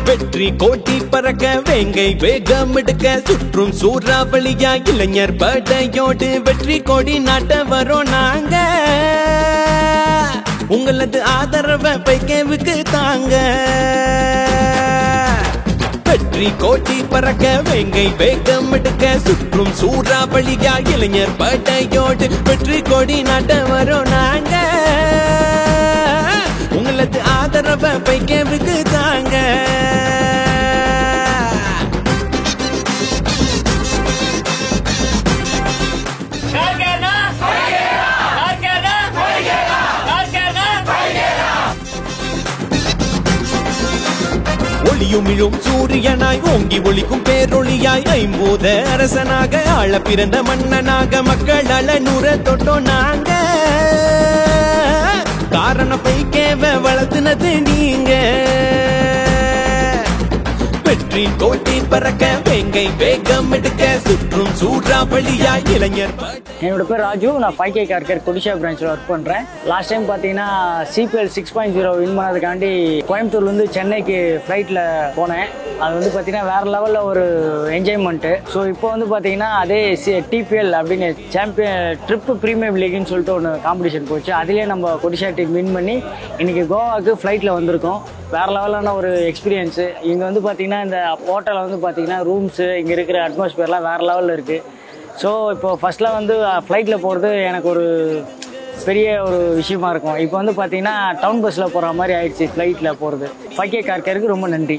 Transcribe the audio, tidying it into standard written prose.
வெற்றி கோட்டி பறக்க வேங்கை வேகம் எடுக்க சுற்றும் சூறாவளியா இளைஞர் படையோடு வெற்றி கொடி நாட்ட வரோம் நாங்க. உங்களது ஆதரவை பைக்கேவுக்கு தாங்க. வெற்றி கோட்டி பறக்க வேங்கை வேகம் எடுக்க சுற்றும் சூறாவளியா இளைஞர் படையோடு வெற்றி கொடி நாட்ட வரோம் நாங்க. உங்களது ஆதரவை பைக்கேவுக்கு தாங்க. ஒளியுமிழும் சூரியனாய் ஓங்கி ஒளிக்கும் பேரொளியாய் ஐம்பூத அரசனாக ஆள பிறந்த மன்னனாக மக்கள் அலனுற தொட்டோம் நாங்க. காரண பைக்கேவ வளர்த்துனது நீங்க. வெற்றி கோட்டி பறக்க வேங்கை வேகம் எடுக்க சுற்றும் சூறாவளியா இளைஞர். என்னோட பேர் ராஜு. நான் 5K கார் கேர் கொடிஷா பிரான்ச்சில் ஒர்க் பண்ணுறேன். லாஸ்ட் டைம் பார்த்தீங்கன்னா CPL 6.0 வின் பண்ணதுக்காண்டி கோயம்புத்தூர்லேருந்து சென்னைக்கு ஃப்ளைட்டில் போனேன். அது வந்து பார்த்தீங்கன்னா வேறு லெவலில் ஒரு என்ஜாய்மெண்ட்டு. ஸோ இப்போ வந்து பார்த்தீங்கன்னா அதே TPL அப்படின்னு ட்ரிப்பு ப்ரீமியம் லீக்னு சொல்லிட்டு ஒன்று காம்படிஷன் போச்சு. அதிலே நம்ம கொடிஷா டீம் வின் பண்ணி இன்றைக்கி கோவாவுக்கு ஃப்ளைட்டில் வந்திருக்கோம். வேறு லெவலான ஒரு எக்ஸ்பீரியன்ஸு. இங்கே வந்து பார்த்திங்கன்னா இந்த ஹோட்டலில் வந்து பார்த்திங்கன்னா ரூம்ஸு இங்கே இருக்கிற அட்மாஸ்பியர்லாம் வேறு லெவலில் இருக்குது. ஸோ இப்போது ஃபஸ்ட்டில் வந்து ஃப்ளைட்டில் போகிறது எனக்கு ஒரு பெரிய ஒரு விஷயமா இருக்கும். இப்போ வந்து பார்த்திங்கன்னா டவுன் பஸ்ஸில் போகிற மாதிரி ஆயிடுச்சு ஃப்ளைட்டில் போகிறது. 5K கார் கேருக்கு ரொம்ப நன்றி.